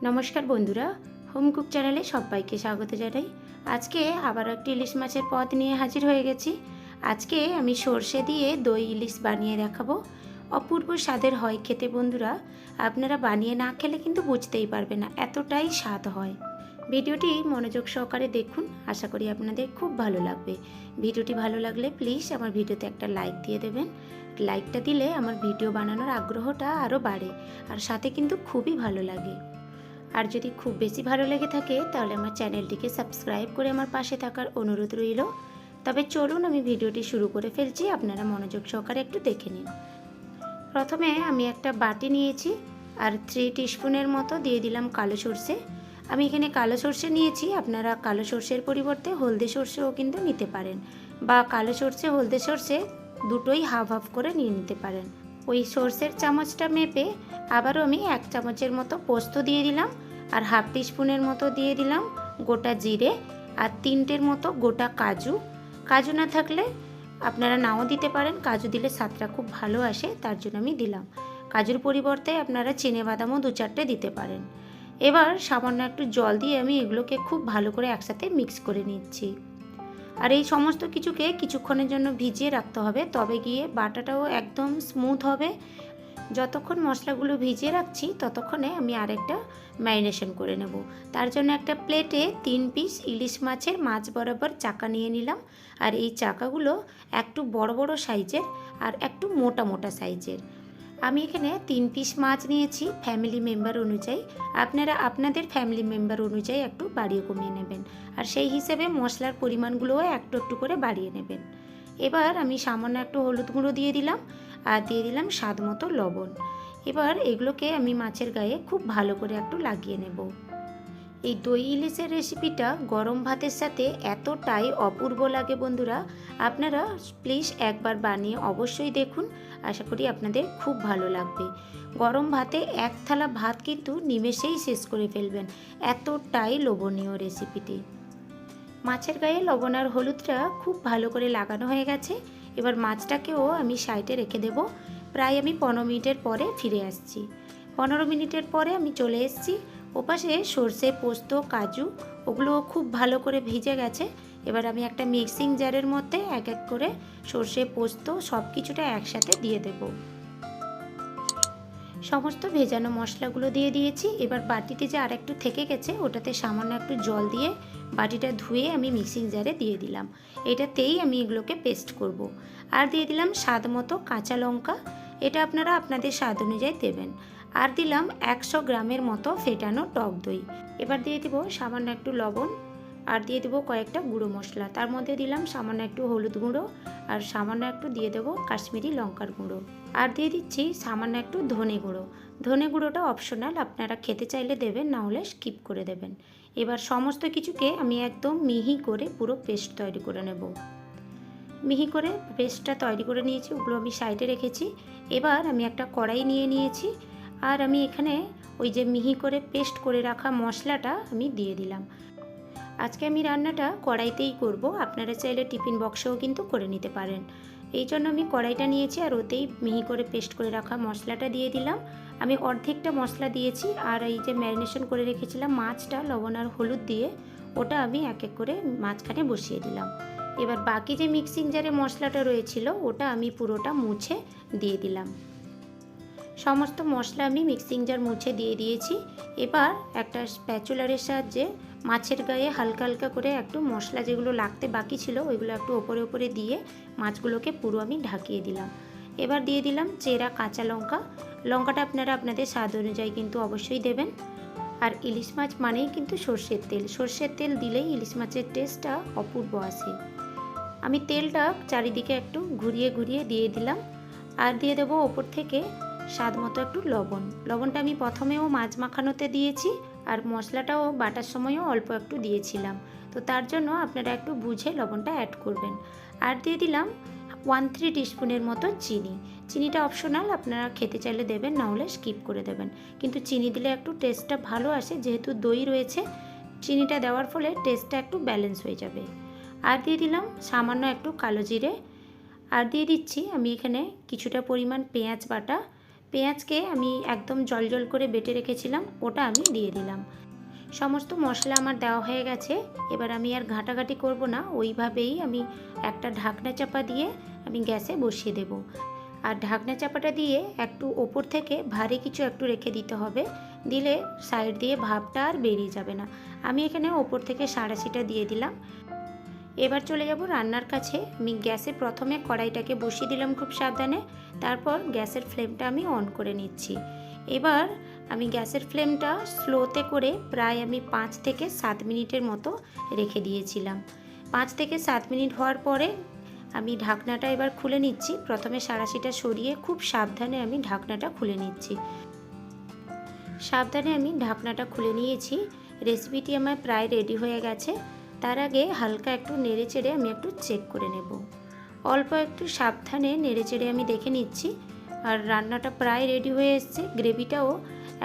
নমস্কার বন্ধুরা, home cook চ্যানেলে সবাইকে স্বাগত জানাই। আজকে আবার একটি ইলিশ মাছের পদ নিয়ে হাজির হয়ে গেছি। আজকে আমি সর্ষে দিয়ে দই ইলিশ বানিয়ে দেখাবো। অপূর্ব স্বাদের হয় খেতে বন্ধুরা। আপনারা বানিয়ে না খেলে কিন্তু বুঝতেই পারবে না, এতটাই স্বাদ হয়। ভিডিওটি মনোযোগ সহকারে দেখুন, আশা করি আপনাদের খুব ভালো লাগবে। ভিডিওটি ভালো লাগলে প্লিজ আমার ভিডিওতে একটা লাইক দিয়ে দেবেন। লাইকটা দিলে আমার ভিডিও বানানোর আগ্রহটা আরও বাড়ে, আর সাথে কিন্তু খুবই ভালো লাগে। আর যদি খুব বেশি ভালো লেগে থাকে তাহলে আমার চ্যানেলটিকে সাবস্ক্রাইব করে আমার পাশে থাকার অনুরোধ রইল। তবে চলুন আমি ভিডিওটি শুরু করে ফেলছি, আপনারা মনোযোগ সহকারে একটু দেখে নিন। প্রথমে আমি একটা বাটি নিয়েছি আর 3 টিস্পুনের মতো দিয়ে দিলাম কালো সর্ষে। আমি এখানে কালো সর্ষে নিয়েছি, আপনারা কালো সর্ষের পরিবর্তে হলদে সর্ষেও কিন্তু নিতে পারেন, বা কালো সর্ষে হলদে সর্ষে দুটোই হাফ হাফ করে নিয়ে নিতে পারেন। ওই সর্ষের চামচটা মেপে আবারও আমি 1 চামচের মতো পোস্ত দিয়ে দিলাম, আর হাফ টিস্পুনের মতো দিয়ে দিলাম গোটা জিরে, আর 3টের মতো গোটা কাজু। কাজু না থাকলে আপনারা নাও দিতে পারেন, কাজু দিলে স্বাদটা খুব ভালো আসে, তার জন্য আমি দিলাম। কাজুর পরিবর্তে আপনারা চিনেবাদামও 2-4টে দিতে পারেন। এবার সামান্য একটু জল দিয়ে আমি এগুলোকে খুব ভালো করে একসাথে মিক্স করে নিচ্ছি। আর এই সমস্ত কিছুকে কিছুক্ষণের জন্য ভিজিয়ে রাখতে হবে, তবে গিয়ে বাটাটাও একদম স্মুথ হবে। যতক্ষণ মশলাগুলো ভিজিয়ে রাখছি ততক্ষণে আমি আরেকটা ম্যারিনেশন করে নেব। তার জন্য একটা প্লেটে 3 পিস ইলিশ মাছের মাছ বরাবর চাকা নিয়ে নিলাম। আর এই চাকাগুলো একটু বড় বড় সাইজের আর একটু মোটা মোটা সাইজের। আমি এখানে 3 পিস মাছ নিয়েছি ফ্যামিলি মেম্বার অনুযায়ী। আপনারা আপনাদের ফ্যামিলি মেম্বার অনুযায়ী একটু বাড়িয়ে কমিয়ে নেবেন, আর সেই হিসেবে মশলার পরিমাণগুলোও একটু একটু করে বাড়িয়ে নেবেন। এবার আমি সামান্য একটু হলুদ গুঁড়ো দিয়ে দিলাম, আর দিয়ে দিলাম স্বাদ মতো লবণ। এবার এগুলোকে আমি মাছের গায়ে খুব ভালো করে একটু লাগিয়ে নেব। এই দই ইলিশের রেসিপিটা গরম ভাতের সাথে এতটাই অপূর্ব লাগে বন্ধুরা, আপনারা প্লিজ একবার বানিয়ে অবশ্যই দেখুন, আশা করি আপনাদের খুব ভালো লাগবে। গরম ভাতে 1 থালা ভাত কিন্তু নিমেষেই শেষ করে ফেলবেন, এতটাই লোভনীয় রেসিপিটি। মাছের গায়ে লবণ আর হলুদটা খুব ভালো করে লাগানো হয়ে গেছে। এবার মাছটাকেও আমি সাইডে রেখে দেব। প্রায় আমি 15 মিনিটের পরে ফিরে আসছি। 15 মিনিটের পরে আমি চলে এসেছি। ওপাশে সর্ষে, পোস্ত, কাজু ওগুলো খুব ভালো করে ভিজে গেছে। এবার আমি একটা মিক্সিং জারের মধ্যে এক এক করে সর্ষে, পোস্ত সব কিছুটা একসাথে দিয়ে দেবো। সমস্ত ভেজানো মশলাগুলো দিয়ে দিয়েছি। এবার বাটিতে যে আরেকটু থেকে গেছে ওটাতে সামান্য একটু জল দিয়ে বাটিটা ধুয়ে আমি মিক্সিং জারে দিয়ে দিলাম। এটাতেই আমি এগুলোকে পেস্ট করব। আর দিয়ে দিলাম স্বাদ মতো কাঁচা লঙ্কা, এটা আপনারা আপনাদের স্বাদ অনুযায়ী দেবেন। আর দিলাম 100 গ্রামের মতো ফেটানো টক দই। এবার দিয়ে দেবো সামান্য একটু লবণ, আর দিয়ে দেবো কয়েকটা গুঁড়ো মশলা। তার মধ্যে দিলাম সামান্য একটু হলুদ গুঁড়ো, আর সামান্য একটু দিয়ে দেবো কাশ্মীরি লঙ্কার গুঁড়ো, আর দিয়ে দিচ্ছি সামান্য একটু ধনে গুঁড়ো। ধনে গুঁড়োটা অপশনাল, আপনারা খেতে চাইলে দেবেন, না হলে স্কিপ করে দেবেন। এবার সমস্ত কিছুকে আমি একদম মিহি করে পুরো পেস্ট তৈরি করে নেব। মিহি করে পেস্টটা তৈরি করে নিয়েছি, ওগুলো আমি সাইডে রেখেছি। এবার আমি একটা কড়াই নিয়ে নিয়েছি, আর আমি এখানে ওই যে মিহি করে পেস্ট করে রাখা মশলাটা আমি দিয়ে দিলাম। আজকে আমি রান্নাটা কড়াইতেই করব, আপনারা চাইলে টিফিন বক্সেও কিন্তু করে নিতে পারেন। এই জন্য আমি কড়াইটা নিয়েছি, আর ওতেই মিহি করে পেস্ট করে রাখা মশলাটা দিয়ে দিলাম। আমি অর্ধেকটা মশলা দিয়েছি, আর এই যে ম্যারিনেশন করে রেখেছিলাম মাছটা লবণ আর হলুদ দিয়ে, ওটা আমি এক এক করে মাঝখানে বসিয়ে দিলাম। এবার বাকি যে মিক্সিং জারে মশলাটা রয়েছিল ওটা আমি পুরোটা মুছে দিয়ে দিলাম। সমস্ত মশলা আমি মিক্সিং জার মুছে দিয়ে দিয়েছি। এবার একটা স্প্যাচুলারের সাহায্যে মাছের গায়ে হালকা হালকা করে একটু মশলা যেগুলো লাগতে বাকি ছিল ওইগুলো একটু ওপরে ওপরে দিয়ে মাছগুলোকে পুরো আমি ঢাকিয়ে দিলাম। এবার দিয়ে দিলাম চেরা কাঁচা লঙ্কা। লঙ্কাটা আপনারা আপনাদের স্বাদ অনুযায়ী কিন্তু অবশ্যই দেবেন। আর ইলিশ মাছ মানেই কিন্তু সর্ষের তেল দিলেই ইলিশ মাছের টেস্টটা অপূর্ব আসে। আমি তেলটা চারিদিকে একটু ঘুরিয়ে ঘুরিয়ে দিয়ে দিলাম, আর দিয়ে দেবো ওপর থেকে স্বাদ মতো একটু লবণ। লবণটা আমি প্রথমেও মাছ মাখানোতে দিয়েছি, আর মশলাটাও বাটার সময়ও অল্প একটু দিয়েছিলাম, তো তার জন্য আপনারা একটু বুঝে লবণটা অ্যাড করবেন। আর দিয়ে দিলাম 1-3 টিস্পুনের মতো চিনি। চিনিটা অপশনাল, আপনারা খেতে চাইলে দেবেন, না হলে স্কিপ করে দেবেন। কিন্তু চিনি দিলে একটু টেস্টটা ভালো আসে, যেহেতু দই রয়েছে চিনিটা দেওয়ার ফলে টেস্টটা একটু ব্যালেন্স হয়ে যাবে। আর দিয়ে দিলাম সামান্য একটু কালো জিরে, আর দিয়ে দিচ্ছি আমি এখানে কিছুটা পরিমাণ পেঁয়াজ বাটা। পেঁয়াজকে আমি একদম জল করে বেটে রেখেছিলাম, ওটা আমি দিয়ে দিলাম। সমস্ত মশলা আমার দেওয়া হয়ে গেছে। এবার আমি আর ঘাটাঘাটি করব না, ওইভাবেই আমি একটা ঢাকনা চাপা দিয়ে আমি গ্যাসে বসিয়ে দেব। আর ঢাকনা চাপাটা দিয়ে একটু ওপর থেকে ভারী কিছু একটু রেখে দিতে হবে, দিলে সাইড দিয়ে ভাপটা আর বেরিয়ে যাবে না। আমি এখানে ওপর থেকে সাঁড়াশিটা দিয়ে দিলাম। এবার চলে যাব রান্নার কাছে। আমি গ্যাসে প্রথমে কড়াইটাকে বসিয়ে দিলাম খুব সাবধানে, তারপর গ্যাসের ফ্লেমটা আমি অন করে নিচ্ছি। এবার আমি গ্যাসের ফ্লেমটা স্লোতে করে প্রায় আমি 5 থেকে 7 মিনিটের মতো রেখে দিয়েছিলাম। 5 থেকে 7 মিনিট হওয়ার পরে আমি ঢাকনাটা এবার খুলে নিচ্ছি। প্রথমে সাঁড়াশিটা সরিয়ে খুব সাবধানে আমি ঢাকনাটা খুলে নিচ্ছি। সাবধানে আমি ঢাকনাটা খুলে নিয়েছি। রেসিপিটি আমার প্রায় রেডি হয়ে গেছে। তার আগে হালকা একটু নেড়ে চেড়ে আমি একটু চেক করে নেব। অল্প একটু সাবধানে নেড়ে চেড়ে আমি দেখে নিচ্ছি। আর রান্নাটা প্রায় রেডি হয়ে এসছে। গ্রেভিটাও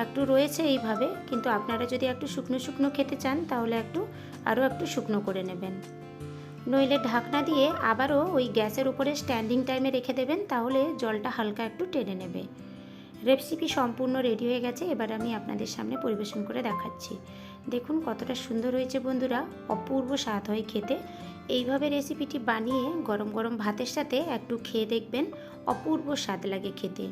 একটু রয়েছে এইভাবে, কিন্তু আপনারা যদি একটু শুকনো শুকনো খেতে চান তাহলে আরও একটু শুকনো করে নেবেন। নইলে ঢাকনা দিয়ে আবারও ওই গ্যাসের উপরে স্ট্যান্ডিং টাইমে রেখে দেবেন, তাহলে জলটা হালকা একটু টেনে নেবে। রেসিপি সম্পূর্ণ রেডি হয়ে গেছে। এবার আমি আপনাদের সামনে পরিবেশন করে দেখাচ্ছি। দেখুন কতটা সুন্দর হয়েছে বন্ধুরা, অপূর্ব স্বাদ হয় খেতে। এইভাবে রেসিপিটি বানিয়ে গরম গরম ভাতের সাথে একটু খেয়ে দেখবেন, অপূর্ব স্বাদ লাগে খেতে।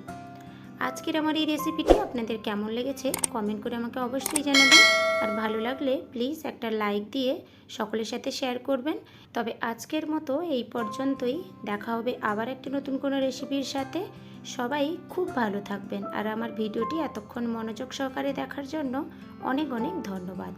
আজকের আমার এই রেসিপিটি আপনাদের কেমন লেগেছে কমেন্ট করে আমাকে অবশ্যই জানাবেন। আর ভালো লাগলে প্লিজ একটা লাইক দিয়ে সকলের সাথে শেয়ার করবেন। তবে আজকের মতো এই পর্যন্তই। দেখা হবে আবার একটা নতুন কোনো রেসিপির সাথে। সবাই খুব ভালো থাকবেন। আর আমার ভিডিওটি এতক্ষণ মনোযোগ সহকারে দেখার জন্য অনেক অনেক ধন্যবাদ।